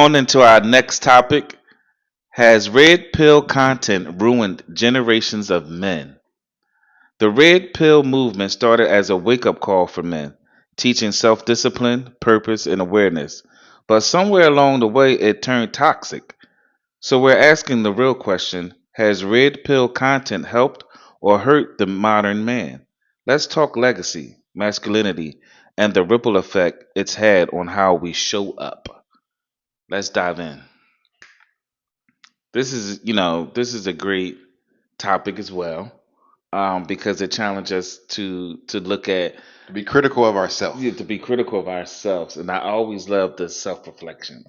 On into our next topic. Has red pill content ruined generations of men? The red pill movement started as a wake up call for men, teaching self discipline, purpose, and awareness. But somewhere along the way, it turned toxic. So we're asking the real question: has red pill content helped or hurt the modern man? Let's talk legacy, masculinity, and the ripple effect it's had on how we show up. Let's dive in. This is a great topic as well, because it challenges us to look at, To be critical of ourselves. to be critical of ourselves. And I always love the self reflection.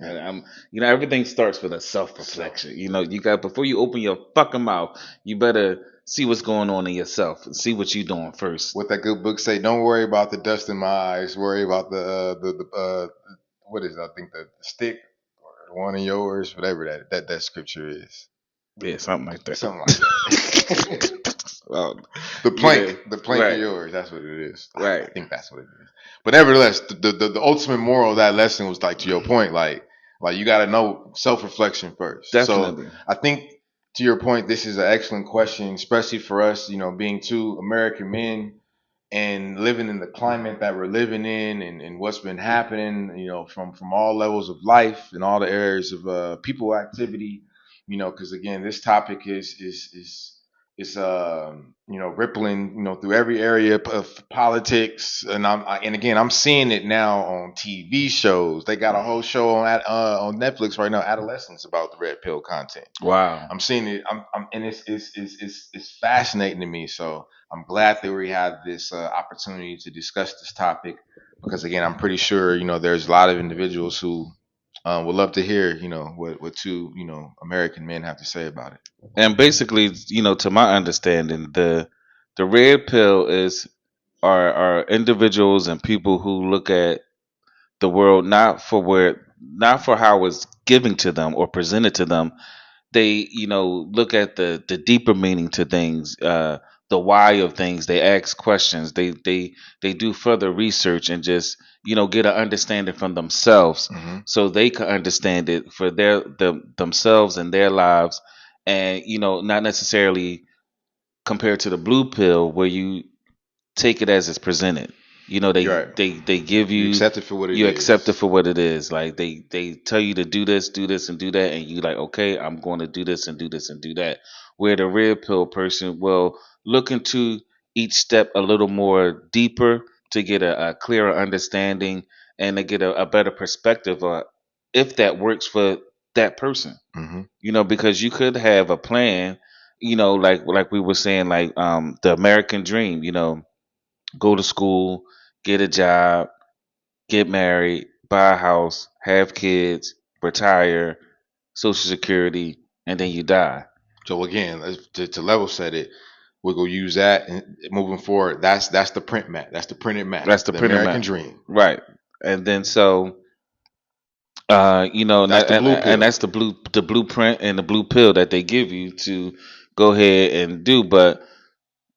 Everything starts with a self reflection. You got, before you open your fucking mouth, you better see what's going on in yourself and see what you're doing first. What that good book say? Don't worry about the dust in my eyes. Worry about what is it? I think the stick or the one in yours, whatever that scripture is. Yeah, something like that. Something like that. Well, the plank of right, yours. That's what it is. I right, think that's what it is. But nevertheless, the ultimate moral of that lesson was like to your point, like you got to know self reflection first. So definitely. I think to your point, this is an excellent question, especially for us, being two American men and living in the climate that we're living in, and what's been happening, from all levels of life and all the areas of people activity, because again, this topic is rippling, through every area of politics, and again, I'm seeing it now on TV shows. They got a whole show on Netflix right now, adolescents, about the red pill content. Wow. I'm seeing it. And it's fascinating to me. So I'm glad that we had this opportunity to discuss this topic, because again, I'm pretty sure there's a lot of individuals who would love to hear what two American men have to say about it. And basically, to my understanding, the red pill are individuals and people who look at the world not for how it's given to them or presented to them. They look at the deeper meaning to things, the why of things. They ask questions. They do further research and just get an understanding from themselves, Hmm. so they can understand it for themselves and their lives, and not necessarily compared to the blue pill where you take it as it's presented. You're right. They give You you, accept it for what it you accept it is. for what it is. Like they tell you to do this, and do that, and you like, okay, I'm going to do this and do this and do that. Where the red pill person will look into each step a little more deeper to get a clearer understanding and to get a better perspective of if that works for that person. Hmm. Because you could have a plan, like we were saying, like the American dream, go to school, get a job, get married, buy a house, have kids, retire, social security, and then you die. So again, to level set it, we're gonna use that and moving forward. That's the print map. That's the printed map. That's the The printer American map. dream. Right. And then so and, That's the blue and pill. that's the blueprint and the blue pill that they give you to go ahead and do. But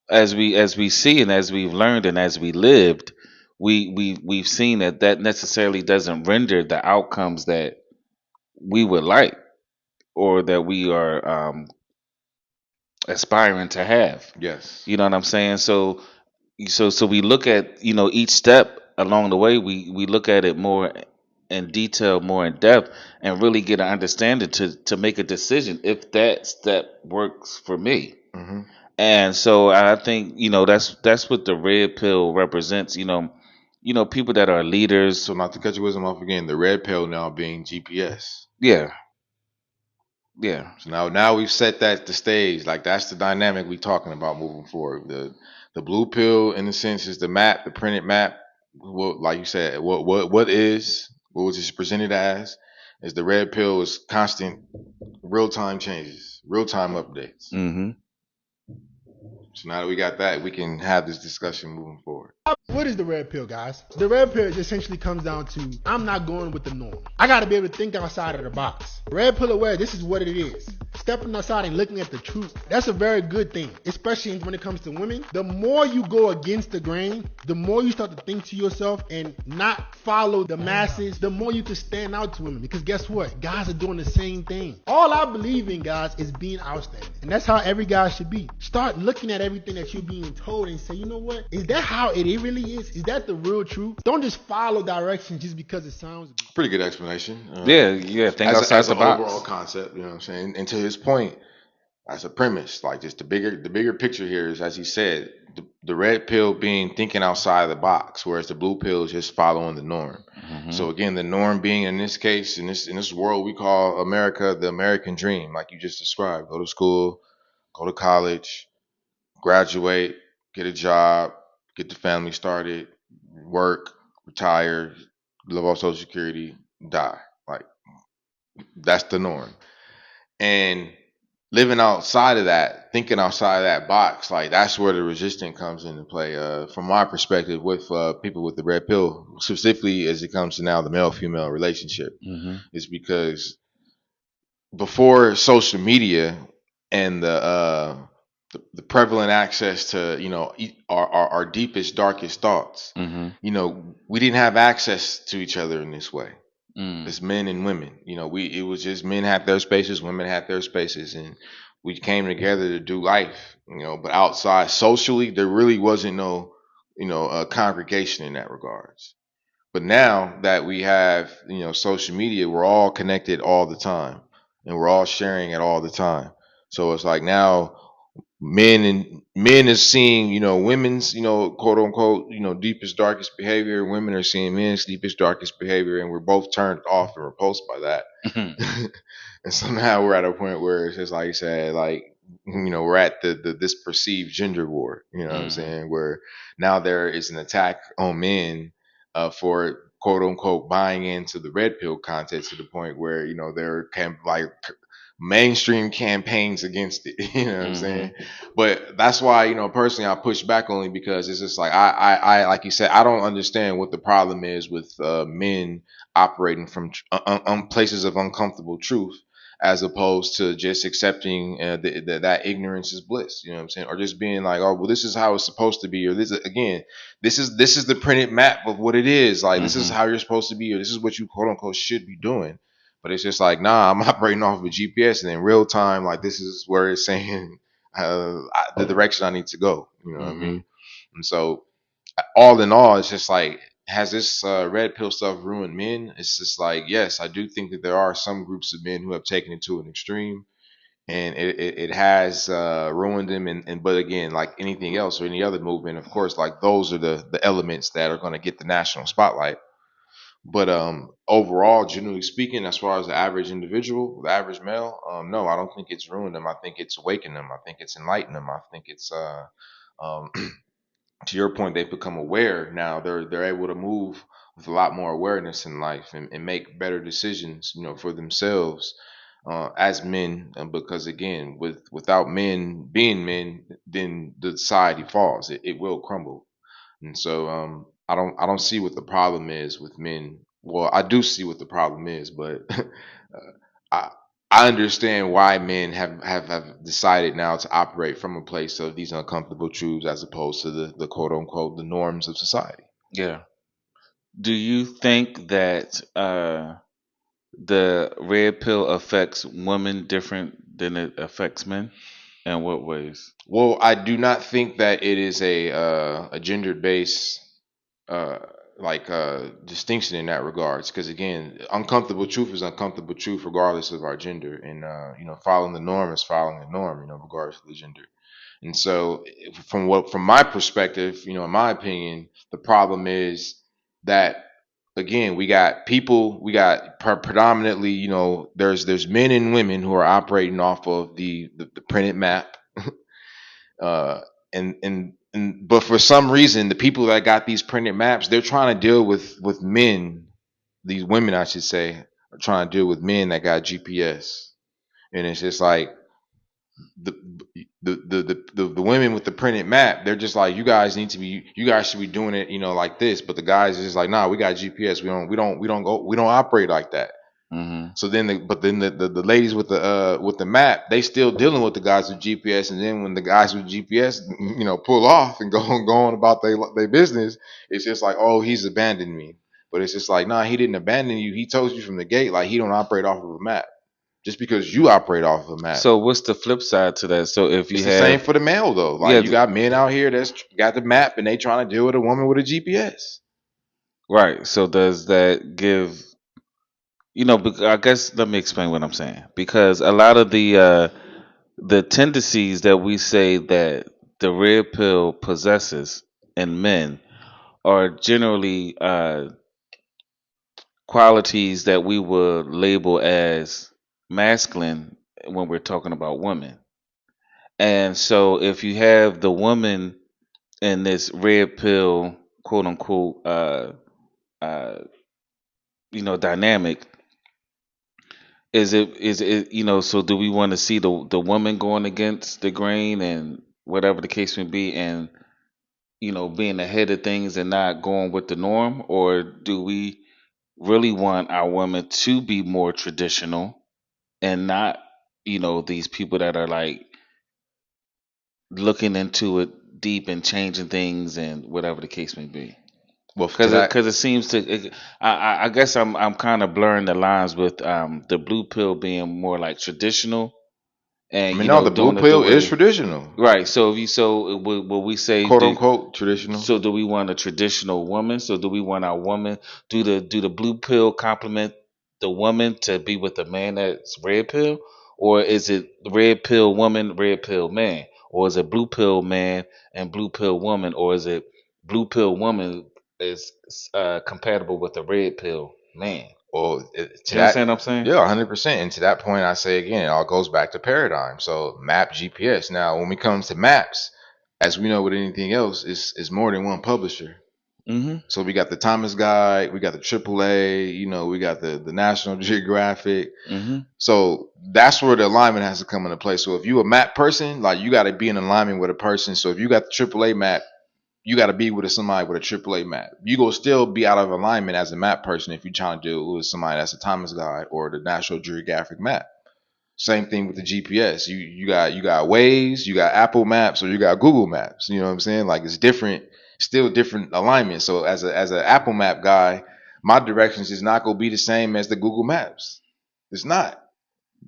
as we see and as we've learned and as we lived, we've seen that necessarily doesn't render the outcomes that we would like or that we are aspiring to have. Yes. You know what I'm saying? So we look at each step along the way. We look at it more in detail, more in depth, and really get an understanding to make a decision if that step works for me. Hmm. And so I think that's what the red pill represents. People that are leaders. So not to cut your wisdom off again, the red pill now being GPS. Yeah, yeah, So now we've set that the stage. Like that's the dynamic we talking about moving forward. The blue pill in a sense is the map, the printed map. What, like you said, what was just presented as is the red pill is constant real time changes, real time updates. hmm So now that we got that, we can have this discussion moving forward. What is the red pill, guys? The red pill essentially comes down to I'm not going with the norm. I gotta be able to think outside of the box. Red pill aware, this is what it is. Stepping outside and looking at the truth. That's a very good thing, especially when it comes to women. The more you go against the grain, the more you start to think to yourself and not follow the masses, the more you can stand out to women. Because guess what? Guys are doing the same thing. All I believe in, guys, is being outstanding. And that's how every guy should be. Start looking at everything that you're being told and say, you know what? Is that how it really is? Is that the real truth? Don't just follow directions just because it sounds good. Pretty good explanation. Yeah, yeah. Think outside As the an overall box. concept, you know what I'm saying. And to his point, as a premise, like just the bigger picture here is, as he said, the red pill being thinking outside the box, whereas the blue pill is just following the norm. Hmm. So again, the norm being in this case, in this world we call America, the American dream, like you just described: go to school, go to college, graduate, get a job, get the family started, work, retire, live off Social Security, die. Like that's the norm. And living outside of that, thinking outside of that box, like that's where the resistance comes into play. From my perspective, with people with the red pill, specifically as it comes to now the male female relationship, Hmm. is because before social media and the prevalent access to our deepest darkest thoughts, Hmm. we didn't have access to each other in this way Mm. as men and women. We it was just men had their spaces, women had their spaces, and we came together to do life. But outside socially, there really wasn't no congregation in that regards. But now that we have social media, we're all connected all the time, and we're all sharing it all the time. So it's like now men is seeing women's quote unquote deepest darkest behavior. Women are seeing men's deepest darkest behavior, and we're both turned off and repulsed by that. And somehow we're at a point where it's just like you said, like we're at the this perceived gender war. You know what I'm Hmm. saying? Where now there is an attack on men for quote unquote buying into the red pill content to the point where there can like mainstream campaigns against it. You know what I'm Hmm. saying? But that's why personally I push back only because it's just like I like you said, I don't understand what the problem is with men operating from places of uncomfortable truth as opposed to just accepting that ignorance is bliss. You know what I'm saying? Or just being like, oh well, this is how it's supposed to be, or this is, again, this is the printed map of what it is. Like this is Hmm. how you're supposed to be, or this is what you quote unquote should be doing. But it's just like, nah, I'm operating off of a GPS, and in real time, like this is where it's saying the direction I need to go. You know what I Hmm. mean? And so, all in all, it's just like, has this red pill stuff ruined men? It's just like, yes, I do think that there are some groups of men who have taken it to an extreme, and it has ruined them. And but again, like anything else or any other movement, of course, like those are the elements that are going to get the national spotlight. But overall, generally speaking, as far as the average individual, the average male, no, I don't think it's ruined them. I think it's awakened them. I think it's enlightened them. I think it's um, to your point, they've become aware now. They're able to move with a lot more awareness in life and make better decisions, for themselves as men. Because again, without men being men, then the society falls. It will crumble. And so I don't see what the problem is with men. Well, I do see what the problem is, but I I understand why men have decided now to operate from a place of these uncomfortable truths as opposed to the quote unquote the norms of society. Yeah. Do you think that the red pill affects women different than it affects men? In what ways? Well, I do not think that it is a gender based uh, distinction in that regards. Because again, uncomfortable truth is uncomfortable truth regardless of our gender, and following the norm is following the norm, regardless of the gender. And so, from my perspective, in my opinion, the problem is that again we got predominantly, there's men and women who are operating off of the printed map. uh, and but for some reason, the people that got these printed maps, they're trying to deal with men. These women, I should say, are trying to deal with men that got GPS, and it's just like the the women with the printed map, they're just like, you guys should be doing it, like this. But the guys is just like, nah, we got GPS. We don't operate like that. Mm-hmm. So then, the ladies with the map, they still dealing with the guys with GPS, and then when the guys with GPS, pull off and go on about their business, it's just like, oh, he's abandoned me. But it's just like, nah, he didn't abandon you. He told you from the gate, like, he don't operate off of a map. Just because you operate off of a map, So what's the flip side to that? So if it's you the same have, for the male though. Like, yeah, you got men out here that's got the map and they trying to deal with a woman with a GPS. right. So does that give, I guess let me explain what I'm saying, because a lot of the tendencies that we say that the red pill possesses in men are generally qualities that we would label as masculine when we're talking about women. And so if you have the woman in this red pill, quote unquote, uh, dynamic, is it so do we want to see the woman going against the grain and whatever the case may be, and being ahead of things and not going with the norm, or do we really want our women to be more traditional and not these people that are like looking into it deep and changing things and whatever the case may be? Well, to Because that, it seems to I guess I'm kind of blurring the lines with the blue pill being more like traditional I and mean, no, the blue doing it the pill is way. traditional, Right. So if you will we say quote unquote traditional. so do we want a traditional woman? So do we want our woman, do the blue pill complement the woman to be with a man that's red pill, or is it red pill woman, red pill man, or is it blue pill man and blue pill woman, or is it blue pill woman is compatible with a red pill man? Well, to You understand that, what I'm saying? yeah, 100%. And to that point, I say again, it all goes back to paradigm. So map, GPS. Now, when it comes to maps, as we know with anything else, is more than one publisher. Mm-hmm. So we got the Thomas Guide, we got the AAA, we got the National Geographic. Mm-hmm. So that's where the alignment has to come into play. So if you a map person, like, you got to be in alignment with a person. So if you got the AAA map, you got to be with somebody with a AAA map. You go still be out of alignment as a map person if you're trying to deal with somebody that's a Thomas Guide or the National Geographic map. Same thing with the GPS. You got Waze, you got Apple Maps, or you got Google Maps. You know what I'm saying? Like, it's different, still different alignment. So as a Apple Map guy, my directions is not gonna be the same as the Google Maps. It's not,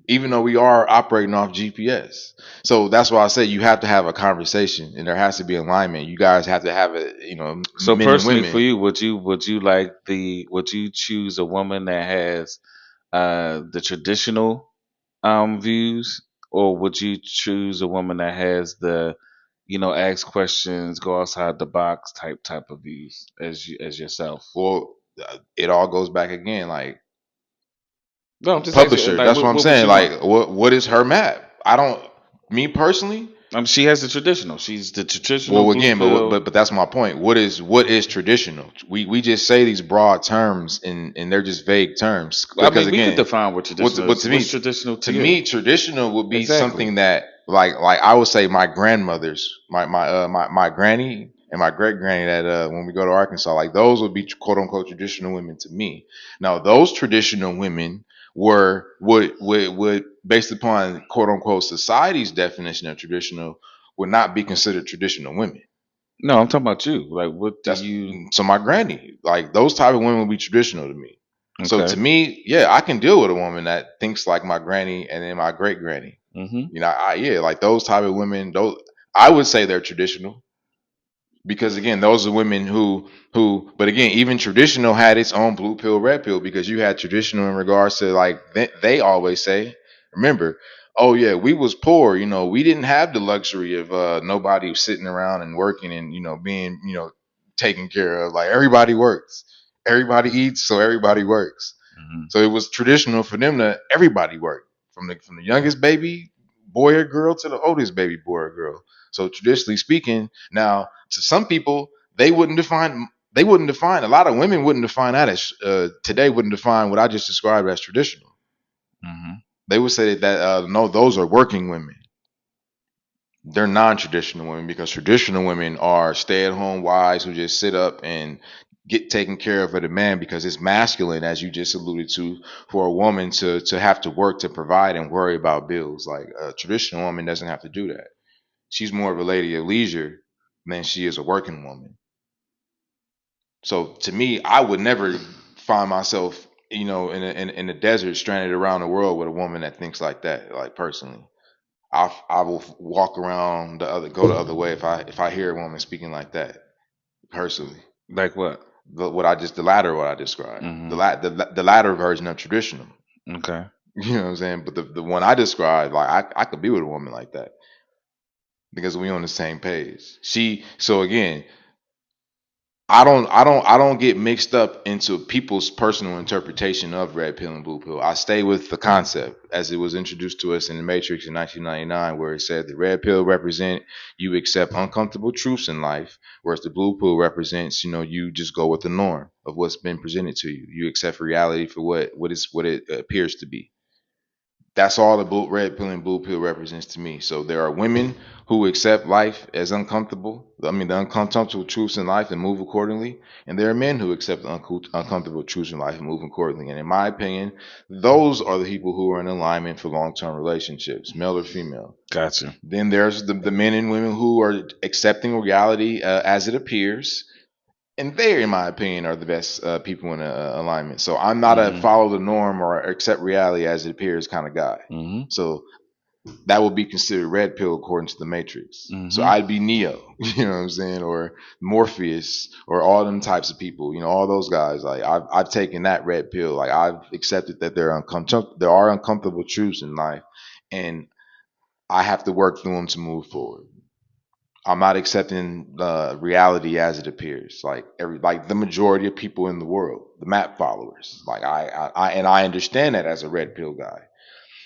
even though we are operating off GPS. So that's why I say you have to have a conversation and there has to be alignment. You guys have to have it, So men and personally, for women. you, would you choose a woman that has the traditional views, or would you choose a woman that has the ask questions, go outside the box type of views as yourself? Well, it all goes back again, like, No, I'm just asking. publisher. Like, That's what I'm what would saying. you want? Like, what is her map? I don't. Me personally. She has the traditional. She's the traditional Well, blue again, but pill. but but that's my point. What is traditional? We just say these broad terms and they're just vague terms I because mean, we could again, define what what's traditional what is. to What's me traditional to to you? me traditional would be Exactly. something that, like I would say my grandmothers, my granny and my great granny, that when we go to Arkansas, like, those would be quote unquote traditional women to me. Now those traditional women would based upon quote unquote society's definition of traditional, would not be considered traditional women. No, I'm talking about you. Like, what do That's you? so my granny, like, those type of women would be traditional to me. So to Okay. me, yeah, I can deal with a woman that thinks like my granny and then my great granny. Mm-hmm. Yeah, like those type of women, those I would say they're traditional because again, those are women but again, even traditional had its own blue pill, red pill, because you had traditional in regards to, like, they always say, remember, oh yeah, we was poor, we didn't have the luxury of nobody sitting around and working and being taken care of. Like, everybody works, everybody eats, so everybody works. Mm-hmm. So it was traditional for them to everybody work, from the youngest baby boy or girl to the oldest baby boy or girl. So traditionally speaking, now to some people they wouldn't define a lot of women wouldn't define that as today wouldn't define what I just described as traditional. Mm-hmm. They would say that no, those are working women. They're non-traditional women because traditional women are stay-at-home wives who just sit up and get taken care of by the man because it's masculine, as you just alluded to, for a woman to have to work to provide and worry about bills. Like a traditional woman doesn't have to do that. She's more of a lady of leisure than she is a working woman. So to me, I would never find myself, in the desert, stranded around the world with a woman that thinks like that. Like personally, I will walk around go the other way if I hear a woman speaking like that. Personally, Like what? the latter what I described, Hmm. the latter version of traditional. Okay. You know what I'm saying? But the one I described, like I could be with a woman like that because we on the same page. So again, I don't get mixed up into people's personal interpretation of red pill and blue pill. I stay with the concept as it was introduced to us in the Matrix in 1999, where it said the red pill represent you accept uncomfortable truths in life, whereas the blue pill represents you just go with the norm of what's been presented to you. You accept reality for what it appears to be. That's all the red pill and blue pill represents to me. So there are women who accept life as uncomfortable. I mean, the uncomfortable truths in life and move accordingly. And there are men who accept the uncomfortable truths in life and move accordingly. And in my opinion, those are the people who are in alignment for long term relationships, male or female. Gotcha. Then there's the men and women who are accepting reality as it appears, and they, in my opinion, are the best people in alignment. So I'm not a Hmm. follow the norm or accept reality as it appears kind of guy. Hmm. So that would be considered red pill according to the Matrix. So Hmm. I'd be Neo, you know what I'm saying, or Morpheus, or all them types of people. All those guys. Like I've taken that red pill. Like I've accepted that there are uncomfortable truths in life, and I have to work through them to move forward. I'm not accepting reality as it appears. Like the majority of people in the world, the map followers. Like I understand that as a red pill guy.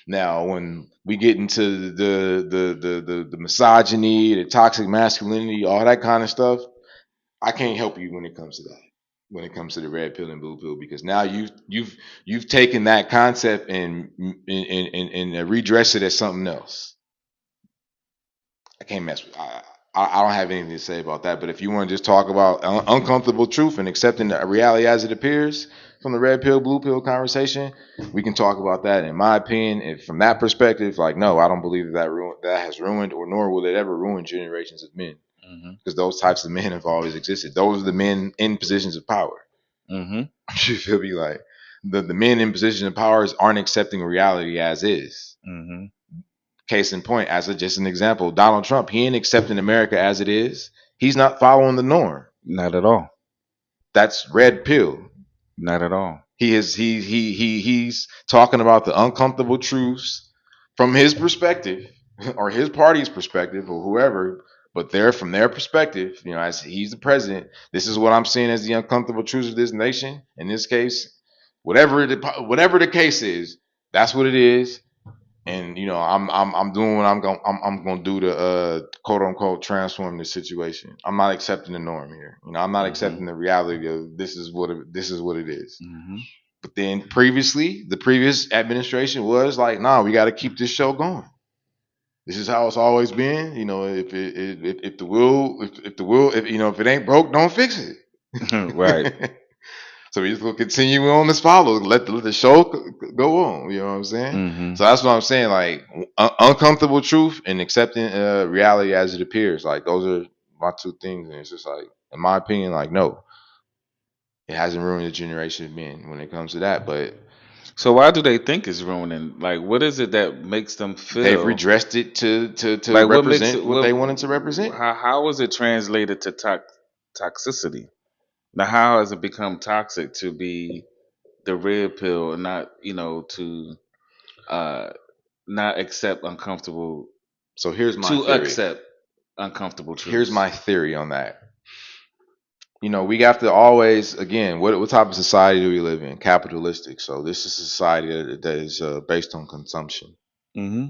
Now, when we get into the misogyny, the toxic masculinity, all that kind of stuff, I can't help you when it comes to that. When it comes to the red pill and blue pill, because now you've taken that concept and redressed it as something else. I can't mess with. I don't have anything to say about that. But if you want to just talk about uncomfortable truth and accepting the reality as it appears from the red pill blue pill conversation, we can talk about that. In my opinion, if from that perspective, like no, I don't believe that has ruined, or nor will it ever ruin generations of men, Hmm. because those types of men have always existed. Those are the men in positions of power. Hmm. You feel me? Like the men in positions of powers aren't accepting reality as is. Hmm. Case in point, just an example, Donald Trump, he ain't accepting America as it is. He's not following the norm. Not at all. That's red pill. Not at all. He's talking about the uncomfortable truths from his perspective or his party's perspective or whoever, but they're from their perspective, as he's the president, this is what I'm seeing as the uncomfortable truths of this nation. In this case, whatever the case is, that's what it is. And I'm doing what I'm gonna do to quote unquote transform the situation. I'm not accepting the norm here. I'm not Hmm. accepting the reality of this is what it is. Hmm. But then previously, the previous administration was like, nah, we got to keep this show going. This is how it's always been. If the will, if the will, if it ain't broke, don't fix Right. it. So we just gonna continue on this follow. Let the show go on. You know what I'm saying? Hmm. So that's what I'm saying. Like uncomfortable truth and accepting reality as it appears. Like those are my two things. And it's just like, in my opinion, like no, it hasn't ruined the generation of men when it comes to that. But So why do they think it's ruining? Like, what is it that makes them they've feel redressed it to like what makes represent it? what What? they wanted to represent. How is it translated to toxicity? Now, how has it become toxic to be the red pill and not, to uh, not accept uncomfortable So here's my to theory. accept uncomfortable Here's truths? my theory on that. We have to always, again, what type of society do we live in? Capitalistic. So this is a society that is based on consumption. Hmm.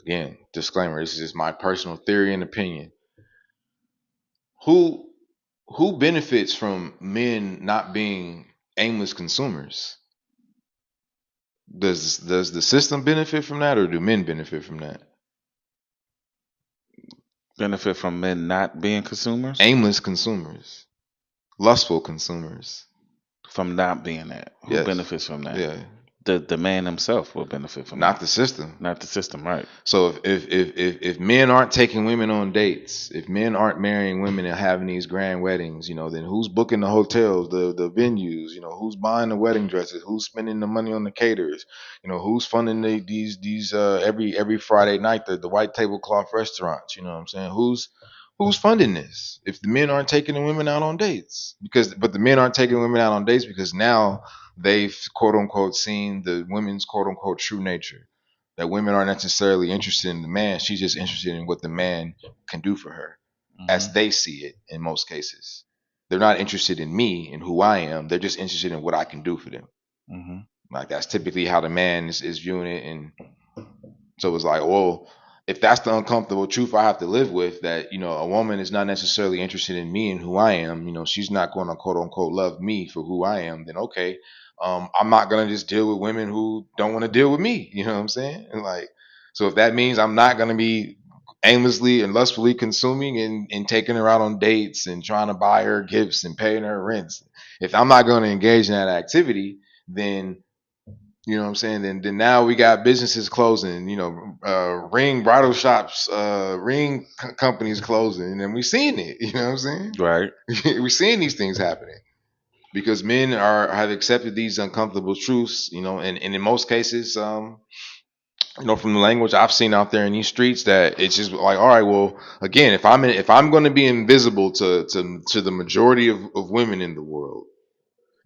Again, disclaimer: this is just my personal theory and opinion. Who who benefits from men not being aimless consumers? Does the system benefit from that, or do men benefit from that? Benefit from men not being consumers? Aimless consumers, lustful consumers. From not being that. Who Yes. benefits from that? Yeah. The man himself will benefit from Not that. the system. Not the system, right? So if men aren't taking women on dates, if men aren't marrying women and having these grand weddings, then who's booking the hotels, the venues, who's buying the wedding dresses, who's spending the money on the caterers, who's funding these every Friday night the white tablecloth restaurants, you know what I'm saying? Who's funding this? If the men aren't taking the women out on dates, but the men aren't taking women out on dates because now they've quote unquote seen the women's quote unquote true nature, that women aren't necessarily interested in the man. She's just interested in what the man can do for her as Mm-hmm. they see it in most cases. They're not interested in me and who I am. They're just interested in what I can do for them. Mm-hmm. Like that's typically how the man is viewing it. And so it's like, well, if that's the uncomfortable truth I have to live with, that a woman is not necessarily interested in me and who I am. She's not going to quote unquote love me for who I am. Then okay, I'm not gonna just deal with women who don't want to deal with me. You know what I'm saying? And like, so if that means I'm not gonna be aimlessly and lustfully consuming and taking her out on dates and trying to buy her gifts and paying her rents, if I'm not going to engage in that activity, then you know what I'm saying? Then now we got businesses closing, ring bridal shops, ring companies closing, and we're seeing it. You know what I'm saying? Right. We're seeing these things happening because men have accepted these uncomfortable truths, and in most cases, from the language I've seen out there in these streets, that it's just like, all right, well, again, if I'm going to be invisible to the majority of women in the world,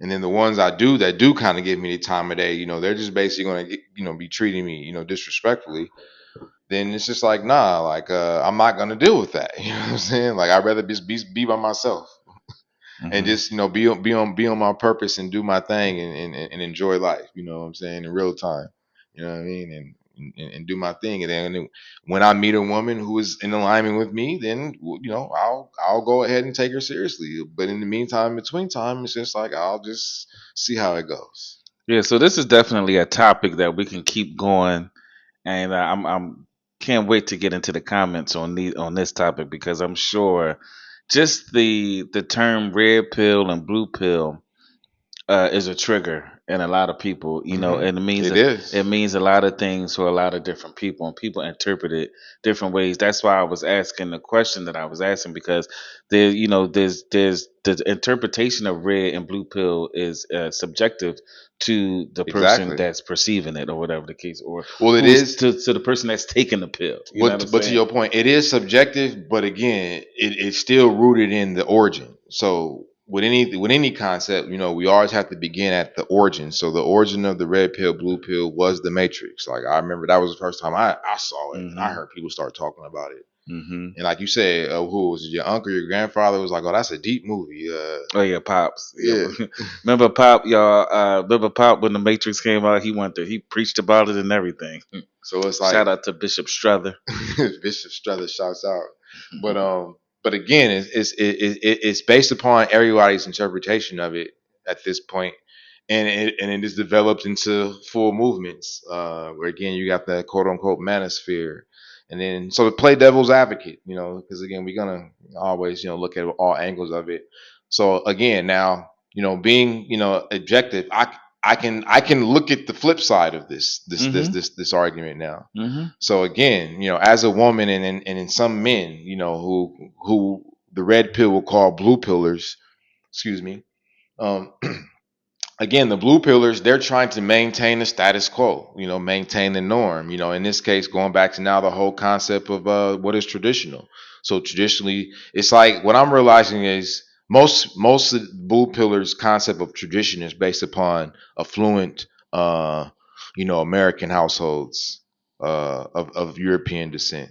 and then the ones I do that do kind of give me the time of day, they're just basically going to, be treating me, disrespectfully. Then it's just like, nah, like, I'm not going to deal with that. You know what I'm saying? Like, I'd rather just be by myself and Mm-hmm. just, be on my purpose and do my thing and enjoy life. You know what I'm saying? In real time. You know what I mean? And do my thing. And then when I meet a woman who is in alignment with me, then I'll go ahead and take her seriously. But in the meantime, between time, it's just like I'll just see how it goes. Yeah. So this is definitely a topic that we can keep going, and I'm can't wait to get into the comments on this topic because I'm sure just the term red pill and blue pill is a trigger in a lot of people, and It is it means a lot of things for a lot of different people, and people interpret it different ways. That's why I was asking the question that I was asking because there's the interpretation of red and blue pill is subjective to the person exactly. that's perceiving it or whatever the case, or Well, it who's is. to the person that's taking the pill. You know what I'm But to saying? your point, it is subjective, but again, it's still rooted in the origin. So with any concept, we always have to begin at the origin. So the origin of the red pill, blue pill was the Matrix. Like I remember that was the first time I saw it. I Mm-hmm. heard people start talking about it. Mm-hmm. And like you said, who was it? Your uncle, your grandfather was like, "Oh, that's a deep movie." Oh yeah, pops. Yeah, Yeah. remember Pop, y'all? Remember Pop when the Matrix came out? He preached about it and everything. So it's like Shout out to Bishop Struther. Bishop Struthers shouts out. But again, it's based upon everybody's interpretation of it at this point, and it is developed into full movements. Where again, you got the quote unquote manosphere, and then so to play devil's advocate, because again, we're gonna always look at all angles of it. So again, now being objective, I can look at the flip side of Mm-hmm. this argument now. Mm-hmm. So again, as a woman and in some men, who the red pill will call blue pillars, excuse me. Um, again, the blue pillars, they're trying to maintain the status quo, maintain the norm. In this case, going back to now the whole concept of what is traditional. So traditionally, it's like what I'm realizing is most of the blue pillars concept of tradition is based upon affluent, American households of European descent.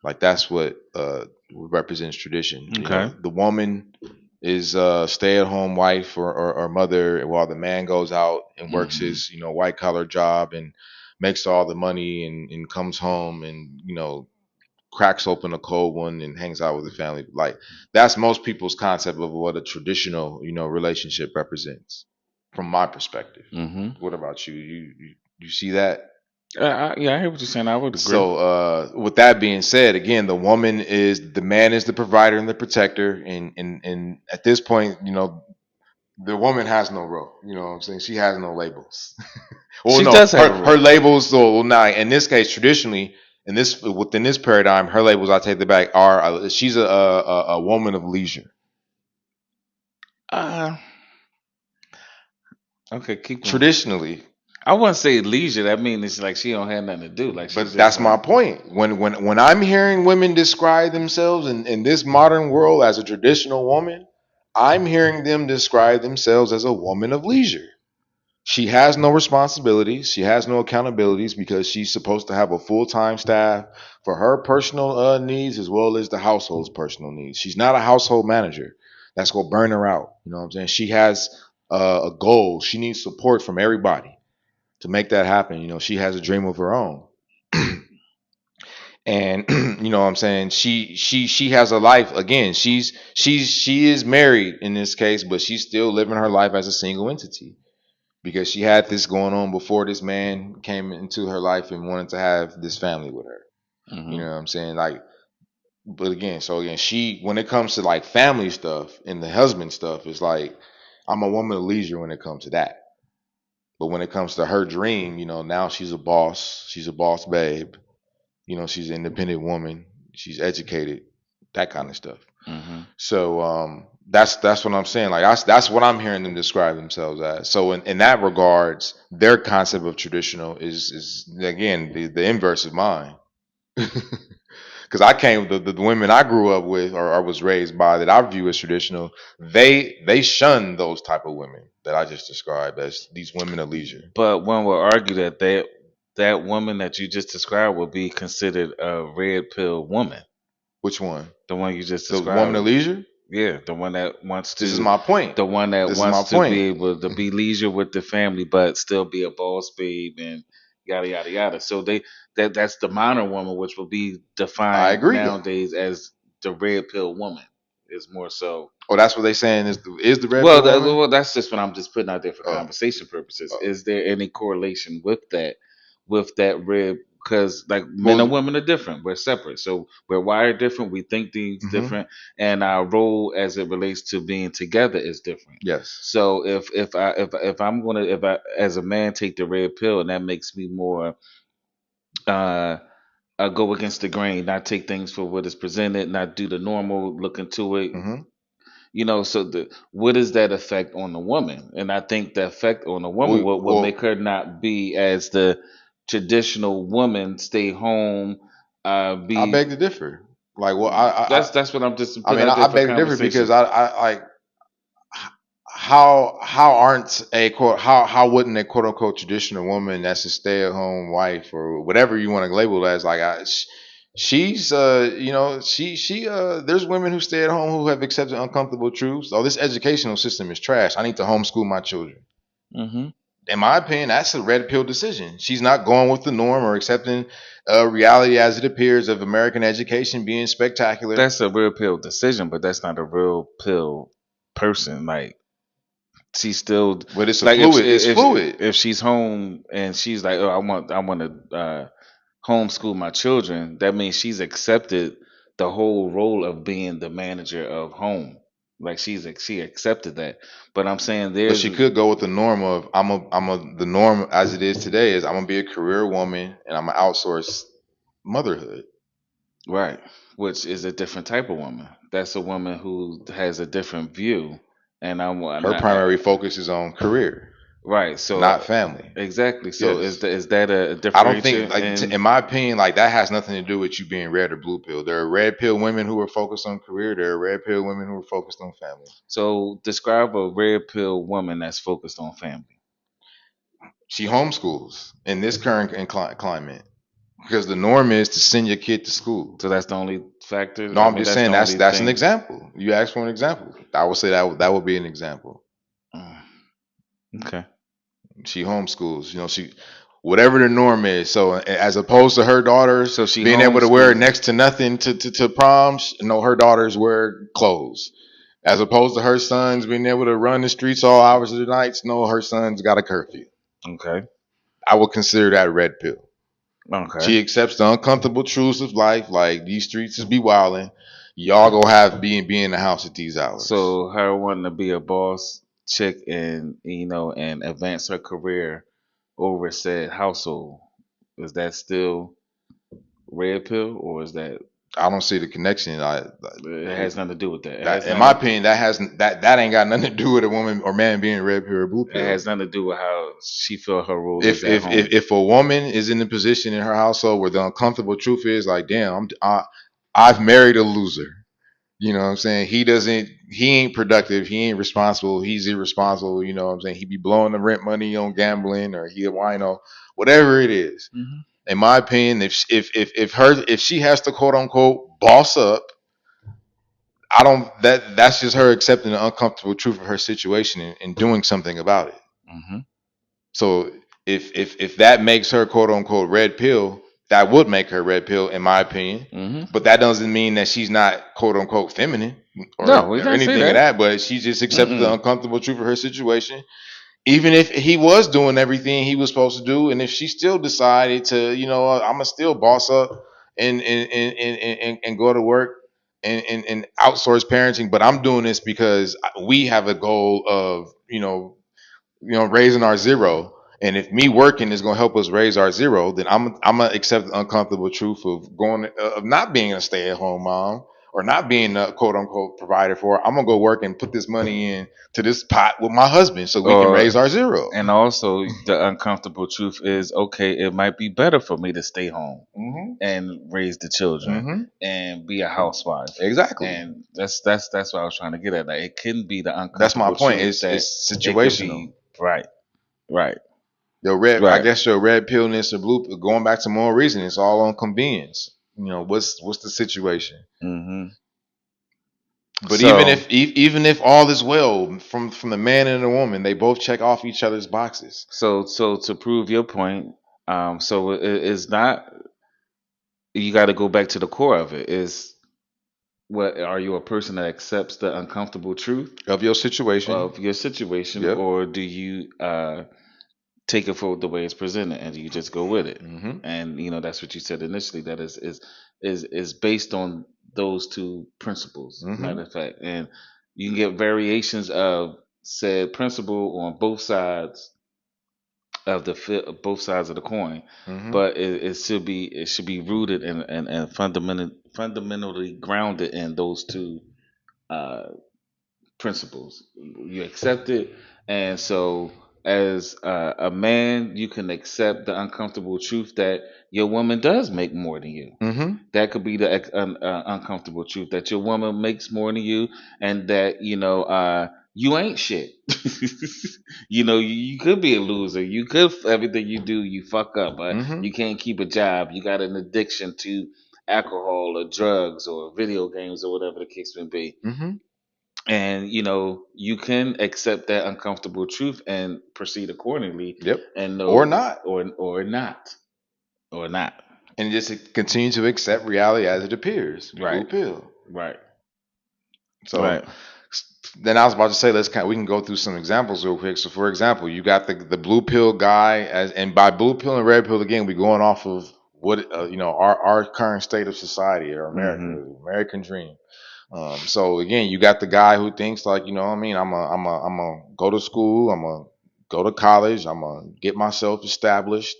Like that's what represents tradition. Okay. The woman is a stay-at-home wife or mother while the man goes out and works Mm-hmm. his white collar job and makes all the money and comes home and cracks open a cold one and hangs out with the family. Like that's most people's concept of what a traditional relationship represents from my perspective. Mm-hmm. What about you? You see that? Yeah, I hear what you're saying. I would agree. So, with that being said, again, the man is the provider and the protector, and at this point, the woman has no role. You know what I'm saying? She has no labels. Well, She no, does have a her role. labels. So well, now, in this case, traditionally, within this paradigm, her labels, I take it back, are she's a woman of leisure. Uh, okay, keep going. Traditionally, I wouldn't say leisure. That means it's like she don't have nothing to do. Like she's but just that's my like. point. When I'm hearing women describe themselves in this modern world as a traditional woman, I'm hearing them describe themselves as a woman of leisure. She has no responsibilities. She has no accountabilities because she's supposed to have a full time staff for her personal needs as well as the household's personal needs. She's not a household manager. That's going to burn her out. You know what I'm saying? She has a goal. She needs support from everybody to make that happen. She has a dream of her own. And you know what I'm saying, she has a life. Again, she is married in this case, but she's still living her life as a single entity because she had this going on before this man came into her life and wanted to have this family with her. You Hmm. know what I'm saying? Like, but again, so again, she when it comes to like family stuff and the husband stuff, it's like I'm a woman of leisure when it comes to that. But when it comes to her dream, now she's a boss. She's a boss babe. She's an independent woman. She's educated, that kind of stuff. Hmm. So that's what I'm saying. Like that's what I'm hearing them describe themselves as. So in that regards, their concept of traditional is again the inverse of mine. Because I came the women I grew up with or was raised by that I view as traditional, they shun those type of women that I just described as these women of leisure. But one would argue that that woman that you just described would be considered a red pill woman. Which one? The one you just The woman of described. leisure? Yeah, the one that wants This is to, my point. the one that This is my wants to point. be able to be leisure with the family, but still be a boss babe and yada yada yada. So that's the minor woman, which will be I defined agree. nowadays as the red pill woman. Is more so. Oh, that's what they saying is the red Well, pill woman? that's just what I'm just putting out there for Oh, conversation purposes. oh. Is there any correlation with that rib? Because like men and Well, women are different. We're separate, so we're wired different. We think things hmm, different, and our role as it relates to being together is different. yes. So if I'm gonna if I as a man take the red pill and that makes me more uh go against the grain, not take things for what is presented, not do the normal, look into it, Hmm. so what is that effect on the woman? And I think the effect on the woman will make Well, her not be as the traditional woman, stay home, I be beg to differ. Like, well, that's what I'm just I putting mean, out there I for beg to differ conversation. because I like how aren't a quote how wouldn't a quote unquote traditional woman that's a stay at home wife or whatever you want to label it as like she's there's women who stay at home who have accepted uncomfortable truths. Oh, this educational system is trash. I need to homeschool my children. Hmm. In my opinion, that's a red pill decision. She's not going with the norm or accepting reality as it appears of American education being spectacular. That's a real pill decision, but that's not a real pill person. Like she's still But it's a like fluid. It's fluid. if she's home and she's like, oh, I want to homeschool my children, that means she's accepted the whole role of being the manager of home. Like she accepted that. But I'm saying But there's she could go with the norm of the norm as it is today is I'm gonna be a career woman and I'm gonna outsource motherhood. right, which is a different type of woman. That's a woman who has a different view, and Her primary focus is on career, right. So not family. exactly. So Yes. is that a I don't think, differentiator? like, in my opinion, like that has nothing to do with you being red or blue pill. There are red pill women who are focused on career. There are red pill women who are focused on family. So describe a red pill woman that's focused on family. She homeschools in this current climate because the norm is to send your kid to school. So that's the only factor. No, I I'm mean, just that's saying the that's only that's an thing. example. You asked for an example. I would say that would be an example. Mm, okay. She homeschools. She whatever the norm is. So as opposed to her daughters So she being able to wear homeschools. next to nothing to proms, no, her daughters wear clothes. As opposed to her sons being able to run the streets all hours of the nights, no, her sons got a curfew. Okay. I would consider that red pill. Okay. She accepts the uncomfortable truths of life, like these streets is be wilding. Y'all go have be in the house at these hours. So her wanting to be a boss chick and and advance her career over said household, is that still red pill or is that I don't see the connection. it has nothing to do with that? It That, has in my nothing. opinion, that ain't got nothing to do with a woman or man being red pill or blue It pill. has nothing to do with how she feel her role is If at if if, home. if a woman is in the position in her household where the uncomfortable truth is like, damn, I've married a loser. You know what I'm saying? He ain't productive. He ain't responsible. He's irresponsible. You know what I'm saying? He be blowing the rent money on gambling or he a wino, whatever it is. Hmm. In my opinion, if she has to quote unquote boss up, I don't that's just her accepting the uncomfortable truth of her situation and doing something about it. Hmm. So if that makes her quote unquote red pill, that would make her red pill in my opinion. Hmm. But that doesn't mean that she's not quote unquote feminine No, we or didn't say anything of that. that. But she just accepted the Mm-mm. uncomfortable truth of her situation. Even if he was doing everything he was supposed to do, and if she still decided to, I'm gonna still boss up and go to work and outsource parenting, but I'm doing this because we have a goal of raising our zero. And if me working is going to help us raise our zero, then I'm gonna accept the uncomfortable truth of of not being a stay at home mom or not being a quote unquote provider for her. I'm gonna go work and put this money in to this pot with my husband so we can raise Or our zero. and also the uncomfortable truth is okay. It might be better for me to stay home Hmm. and raise the children Hmm. and be a housewife. Exactly. And that's what I was trying to get at. Like it can be the That's my uncomfortable point. truth that It's it could situational. be right, right, I right. guess your red pillness or blue. Going back to more reason, it's all on convenience. What's the situation? Hmm. But So even if all is well from the man and the woman, they both check off each other's boxes. so to prove your point, so it's not. You got to go back to the core of it. Is what are you a person that accepts the uncomfortable truth Of your situation. of your situation, Yep. or do you take it for the way it's presented and you just go with it? Hmm. And that's what you said initially. That is based on those two principles. Hmm. Matter of fact, and you can get variations of said principle on both sides of both sides of the coin, Hmm. but it should be rooted and fundamentally grounded in those two uh, principles. You accept it, and so as a man, you can accept the uncomfortable truth that your woman does make more than you. Hmm. That could be the uncomfortable truth that your woman makes more than you, and that you ain't shit. You could be a loser. You could everything you do, you fuck up, but Hmm. you can't keep a job. You got an addiction to alcohol or drugs or video games or whatever the case may be, Hmm. and you can accept that uncomfortable truth and proceed accordingly, Yep. and Or know not. or not or not. And just continue to accept reality as it appears. Blue Right, pill. right, So right. then I was about to say, we can go through some examples real quick. So for example, you got the blue pill guy and by blue pill and red pill again, we're going off of what our current state of society or America, Hmm. American dream. So again, you got the guy who thinks like, what I mean, I'm a go to school, I'm a go to college, I'm gonna get myself established,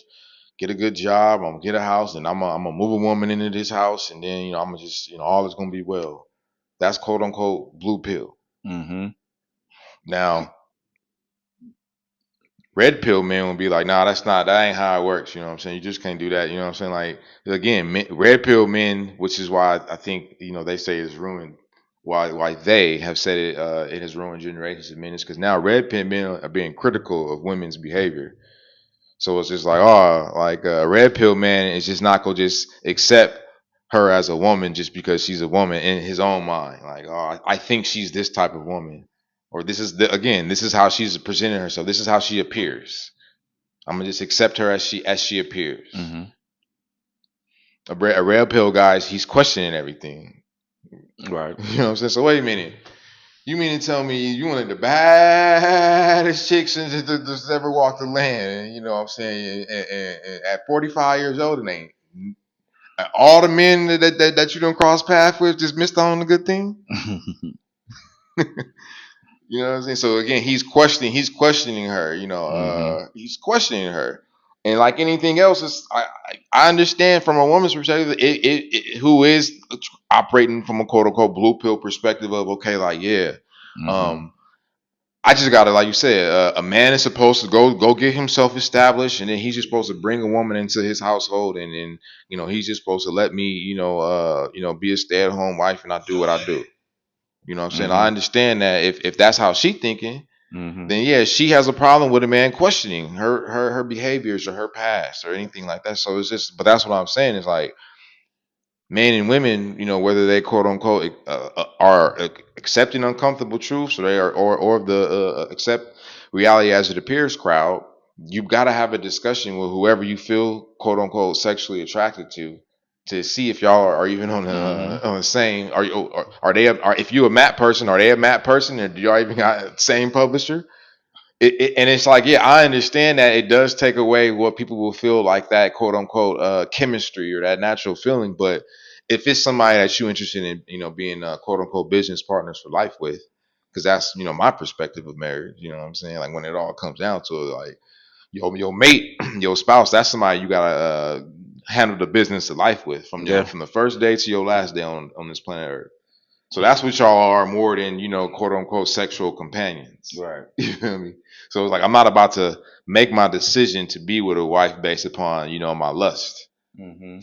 get a good job, I'm gonna get a house, and I'm gonna move a woman into this house, and then I'm gonna just all is gonna be well. That's quote unquote blue pill. Hmm. Now, red pill men will be like, nah, that ain't how it works. You know what I'm saying? You just can't do that. You know what I'm saying? Like, again, red pill men, which is why I think, they say it's ruined. Why they have said it has ruined generations of men is because now red pill men are being critical of women's behavior. So it's just like, like a red pill man is just not gonna just accept her as a woman just because she's a woman in his own mind. Like, I think she's this type of woman, or this is how she's presenting herself. This is how she appears. I'm gonna just accept her as she appears. Hmm. A red pill guy, he's questioning everything. Right. You know what I'm saying? So wait a minute. You mean to tell me you wanted the baddest chicks that's ever walked the land? And, you know what I'm saying? And at 45 years old, it ain't. All the men that you don't cross paths with just missed on the good thing. You know what I'm saying? So again, he's questioning her. He's questioning her, and like anything else, I understand from a woman's perspective, who is operating from a quote unquote blue pill perspective of okay, like yeah, um, I just gotta like you said, a man is supposed to go get himself established, and then he's just supposed to bring a woman into his household, and then he's just supposed to let me be a stay at home wife, and I do what I do. You know what I'm saying? I understand that if that's how she thinking, then yeah, she has a problem with a man questioning her behaviors or her past or anything like that. So it's just, but that's what I'm saying is like men and women, whether they quote unquote are accepting uncomfortable truths or they are or the accept reality as it appears crowd, you've got to have a discussion with whoever you feel quote unquote sexually attracted to see if y'all are even on the same. Are you are they are if you a Matt person, are they a Matt person, and do y'all even got the same publisher? And it's like, yeah, I understand that it does take away what people will feel like that quote unquote chemistry or that natural feeling. But if it's somebody that you're interested in, being quote unquote business partners for life with, because that's my perspective of marriage. You know what I'm saying? Like when it all comes down to it, like your mate, your spouse, that's somebody you gotta handle the business of life with from the first day to your last day on this planet Earth. So that's what y'all are more than, quote unquote sexual companions. Right. You feel me? So it's like I'm not about to make my decision to be with a wife based upon, my lust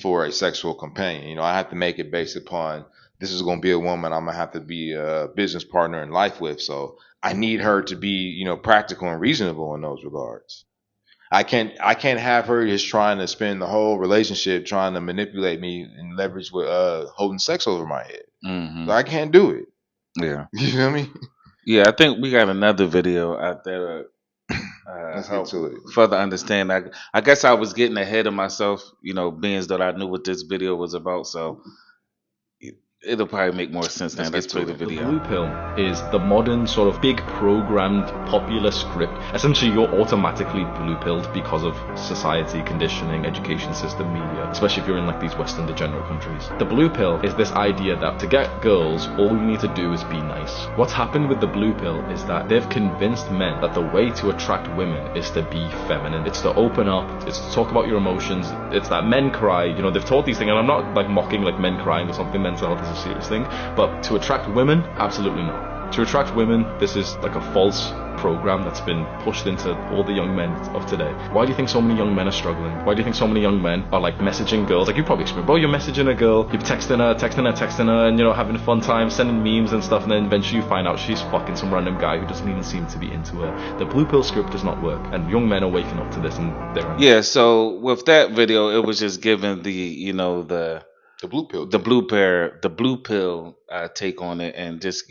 for a sexual companion. I have to make it based upon this is gonna be a woman I'm gonna have to be a business partner in life with. So I need her to be, practical and reasonable in those regards. I can't have her just trying to spend the whole relationship trying to manipulate me and leverage with holding sex over my head. So I can't do it. Yeah. You feel me? Yeah, I think we got another video out there Let's get help to it. further understand. I guess I was getting ahead of myself, being as though I knew what this video was about. So it'll probably make more sense now. Let's Let's get play to the it. The video. blue pill is the modern sort of big programmed popular script. Essentially, you're automatically blue pilled because of society, conditioning, education system, media, especially if you're in like these Western degenerate countries. The blue pill is this idea that to get girls, all you need to do is be nice. What's happened with the blue pill is that they've convinced men that the way to attract women is to be feminine. It's to open up, it's to talk about your emotions. It's that men cry, they've taught these things, and I'm not like mocking like men crying or something. Mental health is a serious thing. But to attract women, absolutely not. To attract women, this is like a false program that's been pushed into all the young men of today. Why do you think so many young men are struggling? Why do you think so many young men are like messaging girls? Like you probably experienced, bro, you're messaging a girl, you're texting her, and having a fun time, sending memes and stuff, and then eventually you find out she's fucking some random guy who doesn't even seem to be into her. The blue pill script does not work, and young men are waking up to this, and they're Yeah. So with that video, it was just giving the blue pill. the blue pill take on it, and just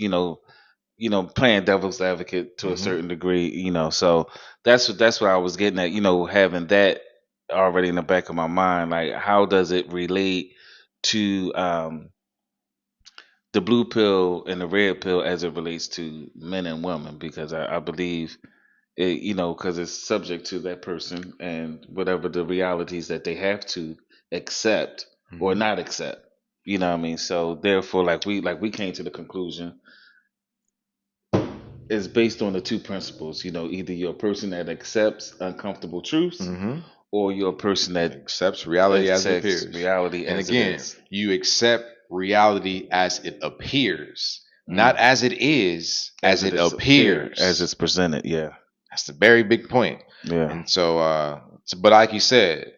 playing devil's advocate to a certain degree. So that's what I was getting at. Having that already in the back of my mind, like how does it relate to the blue pill and the red pill as it relates to men and women? Because I believe it, because it's subject to that person and whatever the realities that they have to accept or not accept. You know what I mean? So therefore, like we came to the conclusion is based on the two principles. Either you're a person that accepts uncomfortable truths, or you're a person that accepts reality as it accepts appears. reality And as again, it is. you accept reality as it appears, not as it is, as it appears. as it's presented. Yeah. That's a very big point. Yeah. And so, but like you said,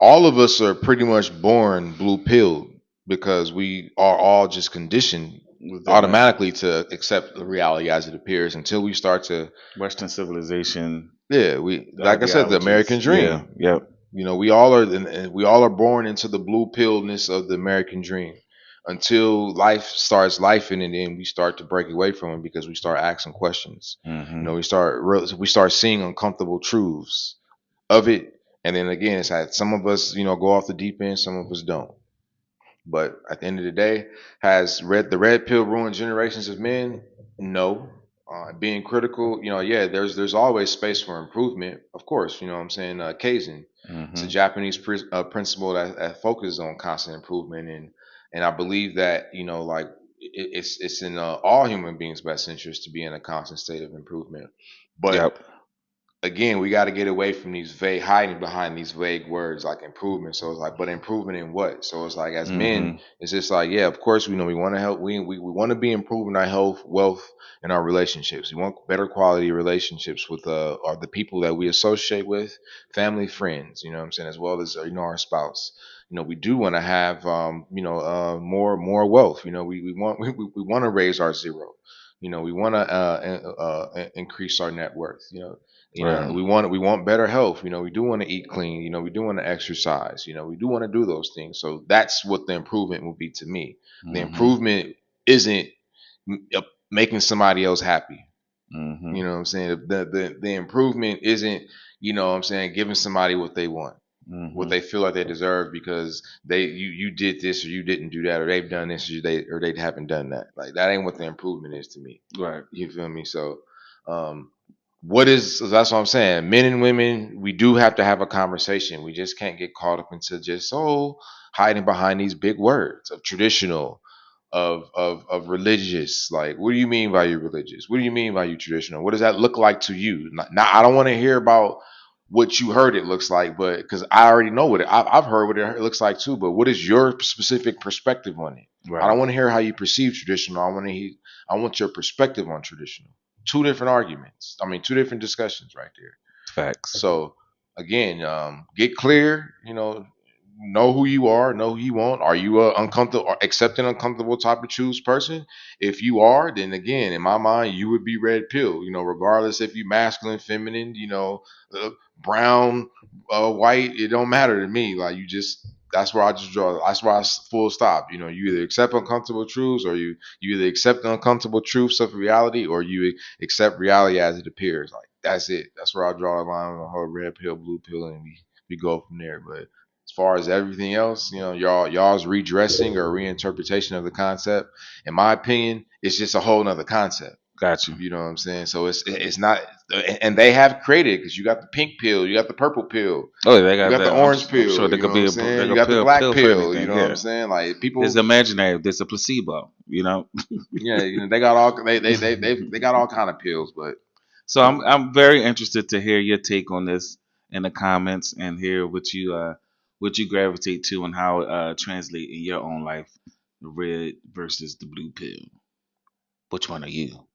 all of us are pretty much born blue pilled because we are all just conditioned automatically to accept the reality as it appears until we start to Western civilization. yeah, like I said, the American dream. Yeah. Yep. We all are born into the blue pilledness of the American dream until life starts lifing, and then we start to break away from it because we start asking questions. We start seeing uncomfortable truths of it, and then again, it's like some of us, go off the deep end, some of us don't. But at the end of the day, has the red pill ruined generations of men? No. Being critical, yeah, there's always space for improvement, of course. You know what I'm saying? Kaizen. It's a Hmm. Japanese principle that focuses on constant improvement, and I believe that like it's in all human beings' best interest to be in a constant state of improvement. But Yep. again, we got to get away from these vague hiding behind these vague words like improvement. So it's like, but improvement in what? So it's like, as men, Hmm. it's just like, yeah, of course, we know we want to help. We want to be improving our health, wealth, and our relationships. We want better quality relationships with or the people that we associate with, family, friends. You know what I'm saying, as well as our spouse. We do want to have more wealth. We want we want to raise our zero. We want to increase our net worth. Right. We want better health. We do want to eat clean. We do want to exercise. We do want to do those things. So that's what the improvement will be to me. The Hmm. improvement isn't making somebody else happy. Hmm. You know what I'm saying? The improvement isn't, what I'm saying, giving somebody what they want, what Hmm. they feel like they deserve because you did this or you didn't do that or they've done this or they haven't done that. Like that ain't what the improvement is to me. Right. You feel me? So um that's what I'm saying. Men and women, we do have to have a conversation. We just can't get caught up into just hiding behind these big words of traditional, of religious. Like, what do you mean by you religious? What do you mean by you traditional? What does that look like to you? I don't want to hear about what you heard it looks like, but because I already know I've heard what it looks like too. But what is your specific perspective on it? I Right. don't want to hear how you perceive traditional. I want your perspective on traditional. Two different arguments. I mean, two different discussions right there. Facts. So again, get clear. Know who you are, know who you want. Are you a uncomfortable or accepting uncomfortable type of choose person? If you are, then again, in my mind, you would be red pill. Regardless if you masculine, feminine, brown, white, it don't matter to me. Like you just. That's where I just draw. That's why I full stop. You either accept uncomfortable truths, or you either accept the uncomfortable truths of reality, or you accept reality as it appears. Like that's it. That's where I draw the line on the whole red pill, blue pill, and we go from there. But as far as everything else, y'all's redressing or reinterpretation of the concept, in my opinion, it's just a whole nother concept. Got you. You know what I'm saying? So it's not, and they have created because you got the pink pill, you got the purple pill, Oh, they you got got the that. orange I'm sure pill. there You know could what be I'm there saying? You could got the black pill for pill. You anything. know what I'm Yeah. saying? Like There's people, imaginary. There's a placebo. yeah, they got all they got all kind of pills, but So I'm very interested to hear your take on this in the comments and hear what you gravitate to and how it translate in your own life. The red versus the blue pill. Which one are you?